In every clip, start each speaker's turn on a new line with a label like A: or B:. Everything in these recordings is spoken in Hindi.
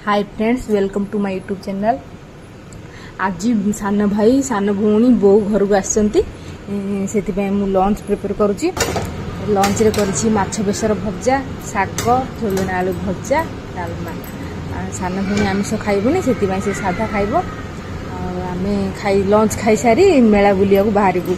A: Hi friends, welcome to my YouTube channel. आज सान भाई सान भौणी बो घर को आसछंती से मु लंच प्रिपेयर करुच्ची। लंच रे करिछि माछ बेसर भजा, शाग, झोलण आलू भजा, डालमा। सान भौणी आमिष खाइबुनी से साधा खाइब। आमे खाई लंच खाई सारी मेला बुलिया को बाहरिबु।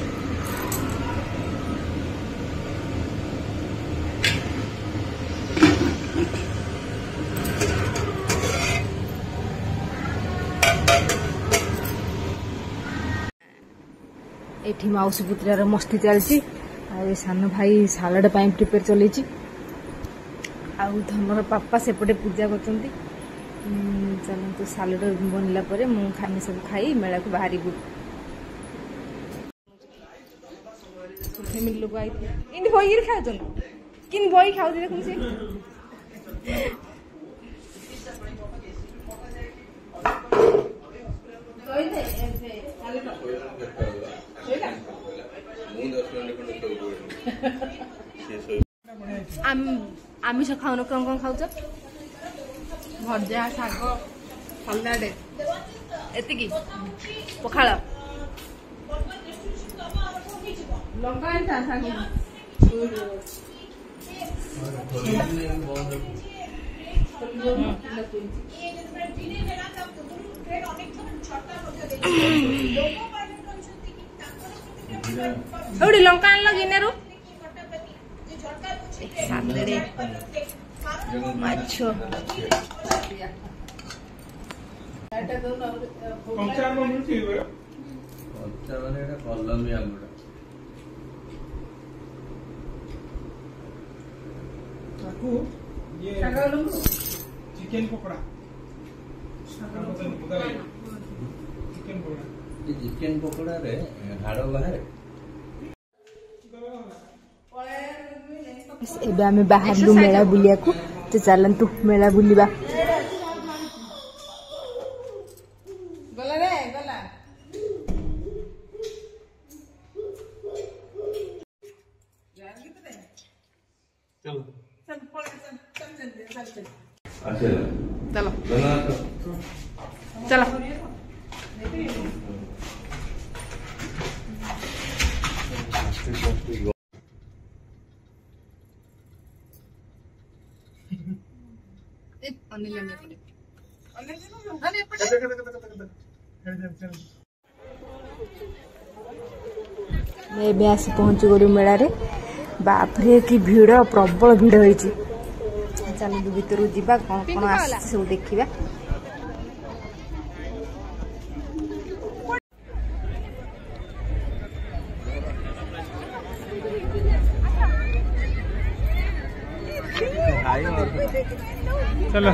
A: एठी माउसी पुत्रार मस्ती चलची। सान भाई सालाड पाई प्रिपेयर चलैची। धनर पापा सेपटे पूजा करचंती। चलतु सालाड बनला परे मु खाने सब खाई मेला को बाहरी गु। फैमिली लोग आई इन बही खाउछन किन बही खाउछ देखुन से आमिष खाऊन कौन कौन खाऊ भजा, शाग, सलाड एतिकी पखाड़ लंका शाग लंका आनल गिनेरु सादरे माछो
B: चिकन पकोड़ा चिकन पकोड़ा रे हाड़ बाहर
A: एबे आमे बाहर लु मेला बुलिया को। तो चलंतु मेला बुलिबा।
B: गला रे गला यार कितने चलो चल पड़ चल चलो चलो
A: मैं आसी पहुंची गलु मेला रे। बापरे कि भीड़, प्रबल भीड़ होइची। चलु भीतर जीवा कौन कौन आसी सब देखिबा।
B: चलो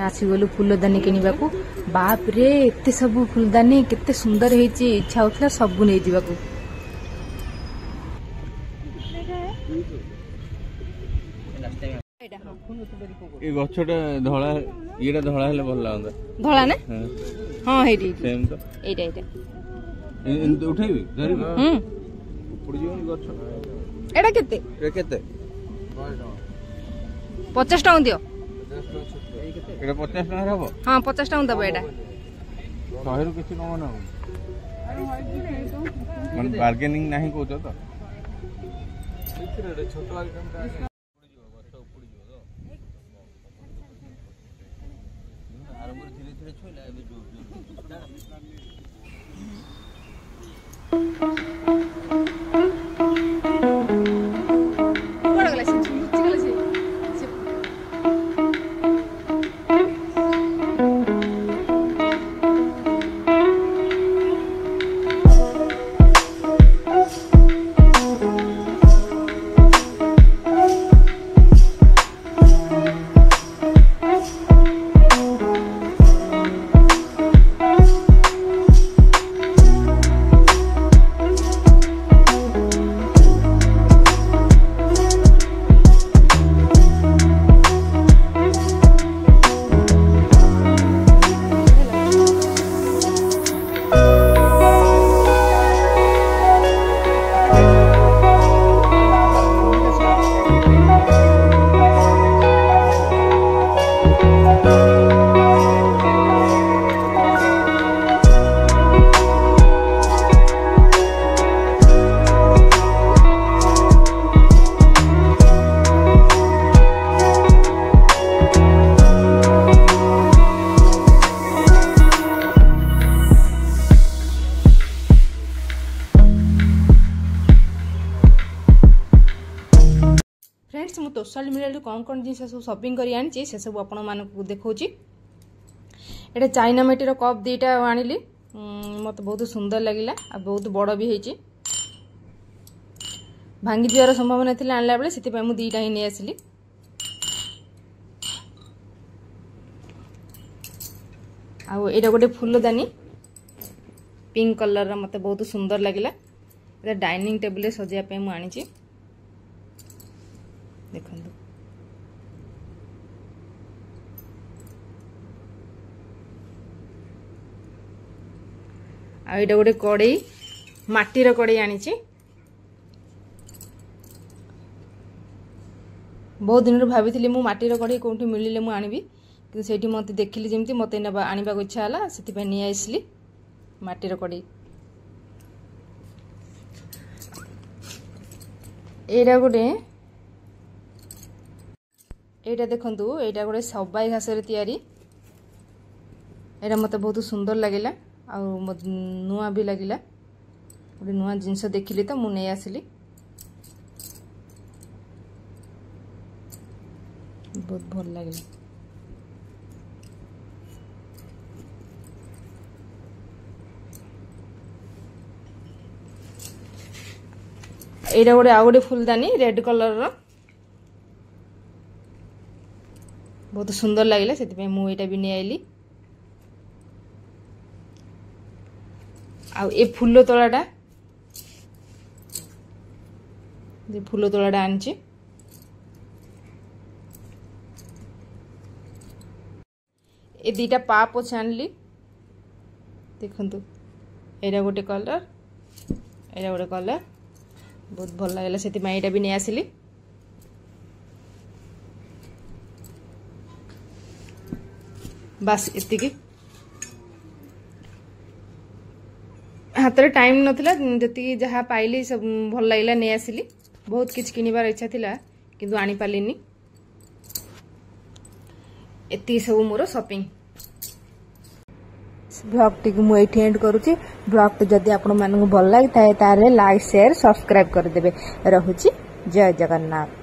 A: आसीगलु फूलदानी किनिबा को। बाप रे एते सब फूलदानी केते सुंदर हेची, इच्छा होतला सब नै जिबा को।
C: ए गछटा धळा एटा धळा हेले भल लागंदा।
A: धळा ना हां हेडी
C: सेम तो
A: एटा एटा
C: इन उठेबी धरिबी उड़ जीवन गछ
A: एटा केते
C: ए केते
A: 50 टाउन दियो।
C: एटा 50 टका रहबो।
A: हां 50 टाउन दबो एटा
C: 100 रु किछि कम न मन बार्गेनिंग नाही कोतो तो छोटो आइटम का धीरे धीरे छोला अभी जोर फ्रेंड्स मु सोशल मीडिया कौन कौन जिन सब शॉपिंग करी आनी से सब आपण मानक देखौची। एटा चाइना मेटीर कप दीटा आनिली मत बहुत सुंदर लगिला आ बहुत बड़ भी हेची। भांगी जिवार संभावना थिला आनला बेले सेति पय मु दीटा ही नै आसिली। आ एटा गोटे फूलदानी पिंक कलर रा मते बहुत सुंदर लगिला। एटा डाइनिंग टेबल रे सजिया पे मु आनिची देखंतु। आ एटा गोटे कड़ई माटीर कड़ई आनिची। बहुत दिन भाभी मु माटीर कड़ई कोठी मिलिले मु आनिबी कि सेठी मते देखिली जेमती मते आनिबा को इच्छा हला सेति पे नि आइसली माटीर कड़ई। एटा गोटे एटा देखंतु एटा गोटे सबाई घास रे तयारी। एटा मते बहुत सुंदर लागिला आ नुआ भी लागिला। गोटे नुआ जिंस देखिली तो मु नै आसिली बहुत भल लागिला। एटा गोटे आ गोटे फूलदानी रेड कलर रो बहुत सुंदर लगे से मुझे भी नहीं आईली। ए फूल तोड़ाटा फूल तोड़ाटा आनी ए दीटा पा पोछ आनली देखंतु। एटा गोटे कलर एटा गोटे कलर बहुत भल लगे से भी नहीं आसिली। बस इतिकी हाथ रे टाइम नथिला जति जहा पाइली सब भल लागला नै आसिली। बहुत किछ किनिबार इच्छा थिला किंतु आनी पालिनी। एति सब मोर शॉपिंग ब्लॉग टी मु एठी एंड करूची। ब्लॉग तो जदी आपण मानू भल लाग तारे लाइक शेयर सब्सक्राइब कर देबे। रहुची जय जगन्नाथ।